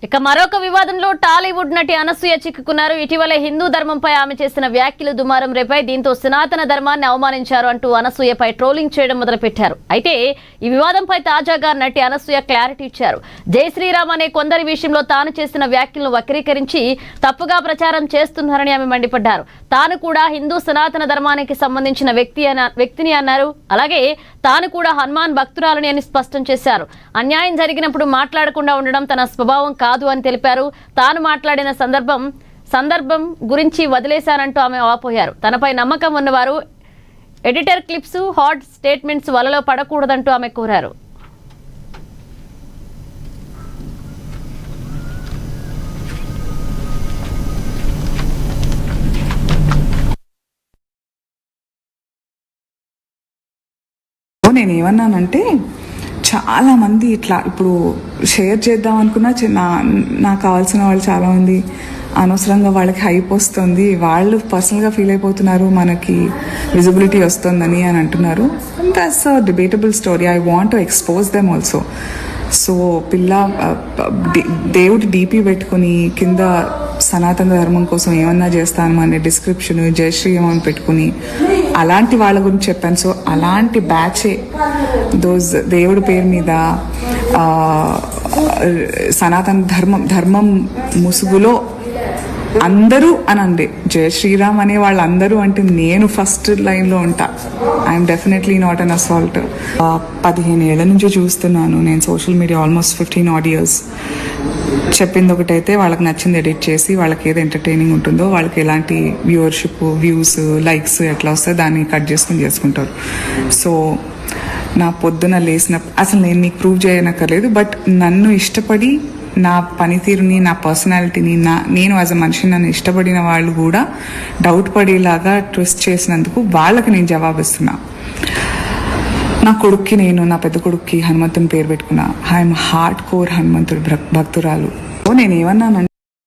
ఇక మరొక వివాదంలో టాలీవుడ్ నటి అనసూయ చిక్కుకున్నారు. ఇటీవల హిందూ ధర్మంపై ఆమె చేసిన వ్యాఖ్యలు దుమారం రేపాయి. దీంతో సనాతన ధర్మాన్ని అవమానించారు అంటూ అనసూయపై ట్రోలింగ్ చేయడం మొదలుపెట్టారు. అయితే ఈ వివాదంపై తాజాగా నటి అనసూయ క్లారిటీ ఇచ్చారు. జై శ్రీరామ్ అనే కొందరి విషయంలో తాను చేసిన వ్యాఖ్యలను వక్రీకరించి తప్పుగా ప్రచారం చేస్తున్నారని ఆమె మండిపడ్డారు. తాను కూడా హిందూ సనాతన ధర్మానికి సంబంధించిన వ్యక్తిని అన్నారు. అలాగే తాను కూడా హనుమాన్ భక్తురాలని అని స్పష్టం చేశారు. అన్యాయం జరిగినప్పుడు మాట్లాడకుండా ఉండడం తన స్వభావం కాదు అని తెలిపారు. తాను మాట్లాడిన సందర్భం గురించి వదిలేశానంటూ ఆమె వాపోయారు. తనపై నమ్మకం ఉన్నవారు ఎడిటర్ క్లిప్స్, హాట్ స్టేట్మెంట్స్ వలలో పడకూడదంటూ ఆమె కోరారు. నేనేమన్నానంటే, చాలా మంది ఇట్లా ఇప్పుడు షేర్ చేద్దాం అనుకున్నా నాకు కావాల్సిన వాళ్ళు చాలామంది అనవసరంగా వాళ్ళకి హైప్ వస్తుంది, వాళ్ళు పర్సనల్గా ఫీల్ అయిపోతున్నారు, మనకి విజిబిలిటీ వస్తుందని అని అంటున్నారు. That's a debatable story. I want to expose them also. So దేవుడి డీపీ పెట్టుకుని కింద సనాతన ధర్మం కోసం ఏమన్నా చేస్తాను అనే డిస్క్రిప్షన్, జై శ్రీరామ్ అని పెట్టుకుని అలాంటి వాళ్ళ గురించి చెప్పాను. సో అలాంటి బ్యాచే దేవుడి పేరు మీద సనాతన ధర్మం ముసుగులో అందరూ అనండి జై శ్రీరామ్ అనే వాళ్ళందరూ అంటే నేను ఫస్ట్ లైన్లో ఉంటా. I'm definitely not an assault. 15 ఏళ్ల నుంచి చూస్తున్నాను నేను social media, almost 15 odd years. చెప్పింది ఒకటైతే వాళ్ళకి నచ్చింది ఎడిట్ చేసి వాళ్ళకి ఏది ఎంటర్టైనింగ్ ఉంటుందో, వాళ్ళకి ఎలాంటి వ్యూవర్షిప్, వ్యూస్, లైక్స్ ఎట్లా వస్తే దాన్ని కట్ చేసుకుంటారు. సో నా పొద్దున లేచిన అసలు నేను మీకు ప్రూవ్ చేయనక్కర్లేదు, బట్ నన్ను ఇష్టపడి నా పనితీరుని, నా పర్సనాలిటీని, నేను యాజ్ అ మనిషి నన్ను ఇష్టపడిన వాళ్ళు కూడా డౌట్ పడేలాగా ట్విస్ట్ చేసినందుకు వాళ్ళకి నేను జవాబిస్తున్నా. నా కొడుక్కి నా పెద్ద కొడుక్కి హనుమంతుని పేరు పెట్టుకున్నా. ఐఎమ్ హార్డ్ కోర్ హనుమంతుడు భక్తురాలు. నేనేమన్నానంటే